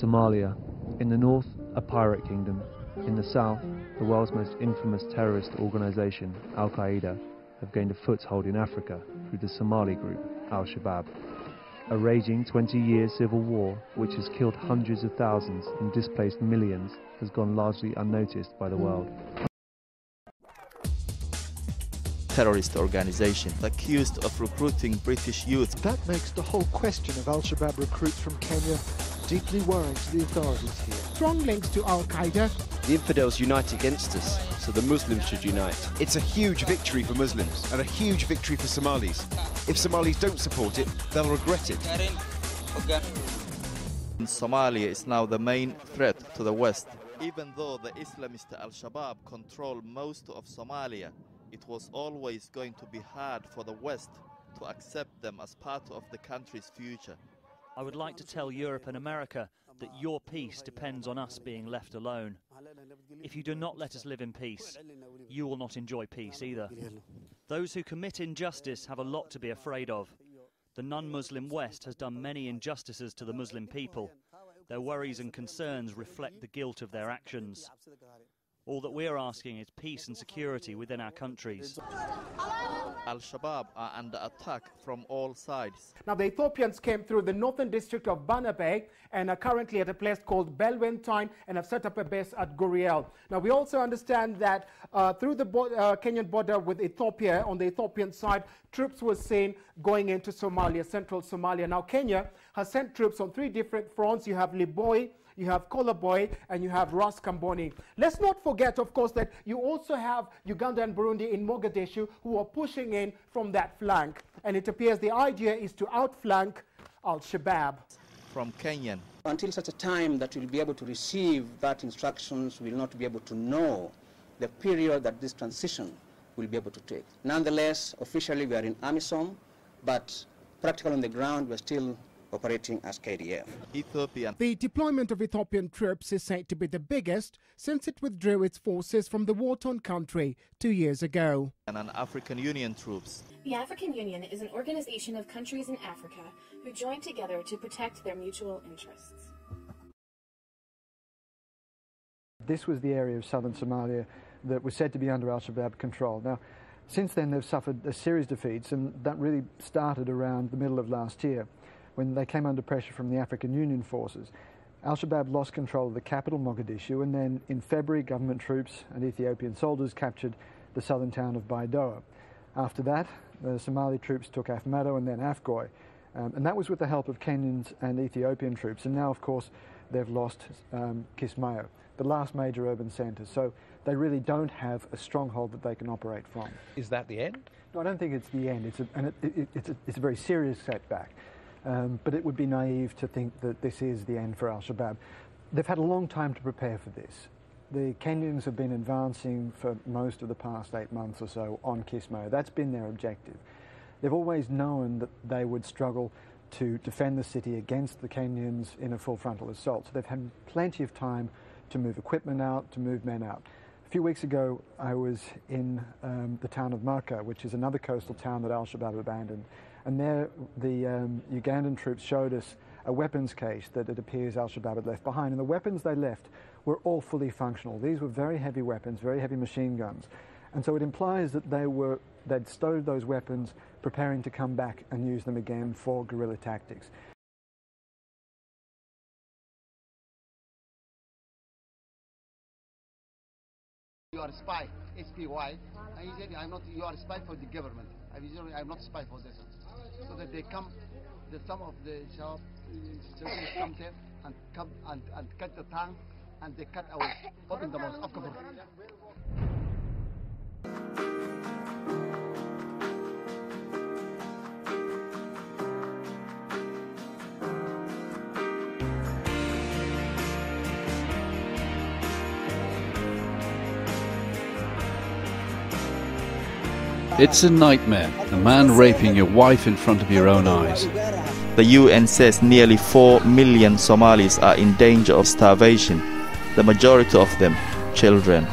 Somalia. In the north, a pirate kingdom. In the south, the world's most infamous terrorist organisation, Al-Qaeda, have gained a foothold in Africa through the Somali group, Al-Shabaab. A raging 20-year civil war, which has killed hundreds of thousands and displaced millions, has gone largely unnoticed by the world. Terrorist organization accused of recruiting British youth. That makes the whole question of Al-Shabaab recruits from Kenya deeply worrying to the authorities here. Strong links to Al-Qaeda. The infidels unite against us, so the Muslims should unite. It's a huge victory for Muslims and a huge victory for Somalis. If Somalis don't support it, they'll regret it. Somalia is now the main threat to the West. Even though the Islamist Al-Shabaab control most of Somalia, it was always going to be hard for the West to accept them as part of the country's future. I would like to tell Europe and America that your peace depends on us being left alone. If you do not let us live in peace, you will not enjoy peace either. Those who commit injustice have a lot to be afraid of. The non-Muslim West has done many injustices to the Muslim people. Their worries and concerns reflect the guilt of their actions. All that we are asking is peace and security within our countries. Al-Shabaab are under attack from all sides. Now, the Ethiopians came through the northern district of Banabey and are currently at a place called Belwentine and have set up a base at Guriel. Now, we also understand that through the Kenyan border with Ethiopia, on the Ethiopian side, troops were seen going into Somalia, central Somalia. Now, Kenya has sent troops on 3 different fronts. You have Liboi, you have Kolaboy, and you have Ras Kamboni. Let's not forget, of course, that you also have Uganda and Burundi in Mogadishu who are pushing in from that flank. And it appears the idea is to outflank Al-Shabaab. From Kenyan. Until such a time that we'll be able to receive that instructions, we'll not be able to know the period that this transition will be able to take. Nonetheless, officially we are in AMISOM, but practically on the ground we're still operating as KDF. Ethiopian. The deployment of Ethiopian troops is said to be the biggest since it withdrew its forces from the war-torn country 2 years ago. And African Union troops. The African Union is an organization of countries in Africa who join together to protect their mutual interests. This was the area of southern Somalia that was said to be under Al-Shabaab control. Now, since then they've suffered a series of defeats, and that really started around the middle of last year, when they came under pressure from the African Union forces. Al-Shabaab lost control of the capital, Mogadishu, and then in February, government troops and Ethiopian soldiers captured the southern town of Baidoa. After that, the Somali troops took Afmato and then Afgoy, and that was with the help of Kenyans and Ethiopian troops. And now, of course, they've lost Kismayo, the last major urban centre. So they really don't have a stronghold that they can operate from. Is that the end? No, I don't think it's the end. It's a very serious setback. But it would be naive to think that this is the end for Al-Shabaab. They've had a long time to prepare for this. The Kenyans have been advancing for most of the past 8 months or so on Kismayo. That's been their objective. They've always known that they would struggle to defend the city against the Kenyans in a full frontal assault. So they've had plenty of time to move equipment out, to move men out. A few weeks ago, I was in the town of Marka, which is another coastal town that Al-Shabaab abandoned. And there, the Ugandan troops showed us a weapons cache that it appears Al-Shabaab had left behind. And the weapons they left were all fully functional. These were very heavy weapons, very heavy machine guns. And so it implies that they'd stowed those weapons, preparing to come back and use them again for guerrilla tactics. You are a spy, SPY. And he said, you are a spy for the government. I'm not a spy for this. So that they come, some of the Shabaab come there and cut the tongue, and they cut our open the mouth of Kabul. It's a nightmare, a man raping your wife in front of your own eyes. The UN says nearly 4 million Somalis are in danger of starvation, the majority of them children.